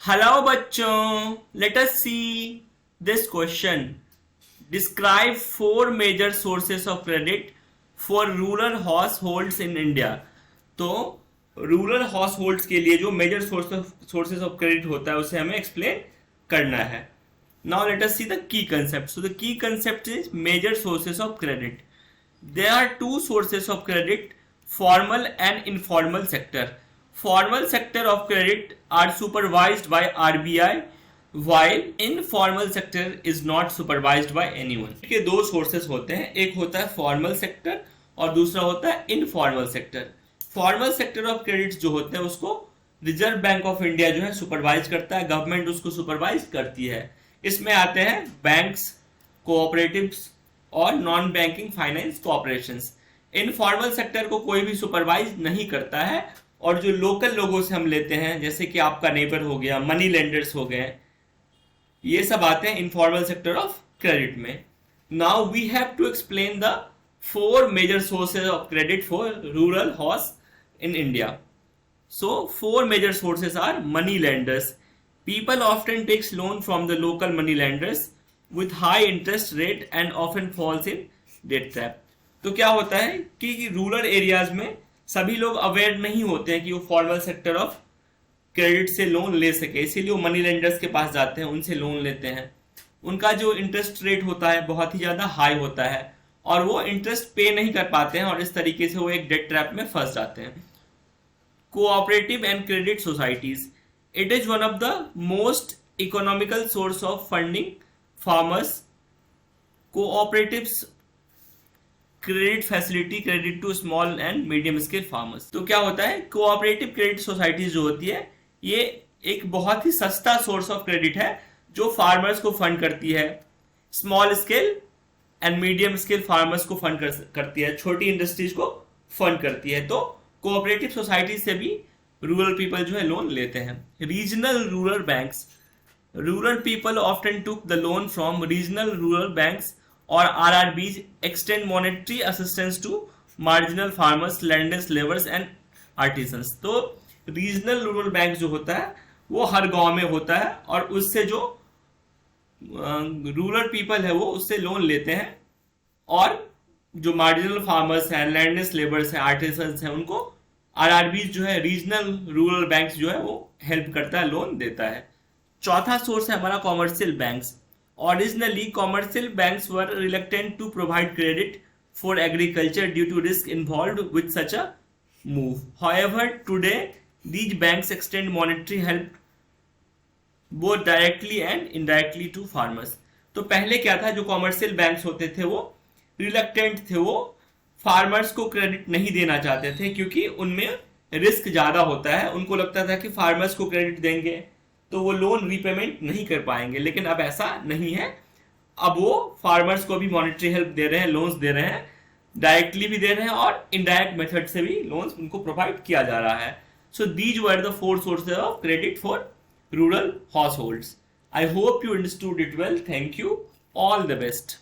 Hello बच्चों, let us see this question. Describe four major sources of credit for rural households in India. तो rural house holds के लिए जो major sources of credit होता है उसे हमें एक्सप्लेन करना है. Now let us see the key concept. So the key concept is major sources of credit. There are two sources of credit, formal and informal sector. Formal sector of credit are supervised by RBI, while informal sector is not supervised by anyone. के दो sources होते हैं, एक होता है formal sector और दूसरा होता है informal sector. Formal sector of credits जो होते हैं उसको रिजर्व बैंक ऑफ इंडिया जो है सुपरवाइज करता है, गवर्नमेंट उसको सुपरवाइज करती है. इसमें आते हैं बैंक्स, कोऑपरेटिव्स और non banking finance corporations. Informal sector को कोई भी सुपरवाइज नहीं करता है और जो लोकल लोगों से हम लेते हैं जैसे कि आपका नेबर हो गया, मनी लेंडर्स हो गए, ये सब आते हैं इनफॉर्मल सेक्टर ऑफ क्रेडिट में. Now we have to explain the four major sources of credit for rural house in India. So, four major sources are money lenders. People often takes loan from the local money lenders with high interest rate and often falls in debt trap. तो क्या होता है कि rural areas में सभी लोग aware नहीं होते हैं कि वो फॉर्मल सेक्टर ऑफ क्रेडिट से लोन ले सके, इसीलिए वो मनी लेंडर्स के पास जाते हैं, उनसे लोन लेते हैं. उनका जो इंटरेस्ट रेट होता है बहुत ही ज़्यादा हाई होता है और वो इंटरेस्ट पे नहीं कर पाते हैं और इस तरीके से वो एक डेट ट्रैप में फंस जाते हैं. Cooperative and credit societies. It is one of the most economical source of funding farmers. Cooperatives credit facility credit to small and medium scale farmers. तो क्या होता है, cooperative credit societies जो होती है ये एक बहुत ही सस्ता सोर्स ऑफ क्रेडिट है जो फार्मर्स को फंड करती है. Small scale and medium scale farmers को फंड करती है, छोटी इंडस्ट्रीज को फंड करती है. तो कोऑपरेटिव सोसाइटी से भी रूरल पीपल जो है लोन लेते हैं. Regional rural banks. Rural people often took the loan from regional rural banks और RRBs extend monetary assistance to marginal farmers, landers, labours and artisans. तो रीजनल रूरल बैंक जो होता है वो हर गांव में होता है और उससे जो रूरल पीपल है वो उससे लोन लेते हैं और जो मार्जिनल फार्मर्स हैं, लैंडलेस लेबर्स हैं, आर्टिसंस हैं, उनको आरआरबी जो है रीजनल रूरल बैंक्स जो है वो हेल्प करता है, लोन देता है. चौथा सोर्स है हमारा commercial banks. Originally commercial banks were reluctant to provide credit for agriculture due to risk involved with such a move. However today these banks extend monetary help both directly and indirectly to farmers. तो पहले क्या था, जो commercial banks होते थे वो reluctant थे, वो फार्मर्स को क्रेडिट नहीं देना चाहते थे क्योंकि उनमें रिस्क ज़्यादा होता है. उनको लगता था कि फार्मर्स को क्रेडिट देंगे तो वो लोन रीपेमेंट नहीं कर पाएंगे, लेकिन अब ऐसा नहीं है. अब वो फार्मर्स को भी मॉनेटरी हेल्प दे रहे हैं, लोन्स दे रहे हैं, डायरेक्टली भी दे रहे हैं और इनडायरेक्ट मेथड से भी लोन्स उनको प्रोवाइड किया जा रहा है. So these were the four sources of credit for rural house holds. I hope you understood it well. Thank you. All the best.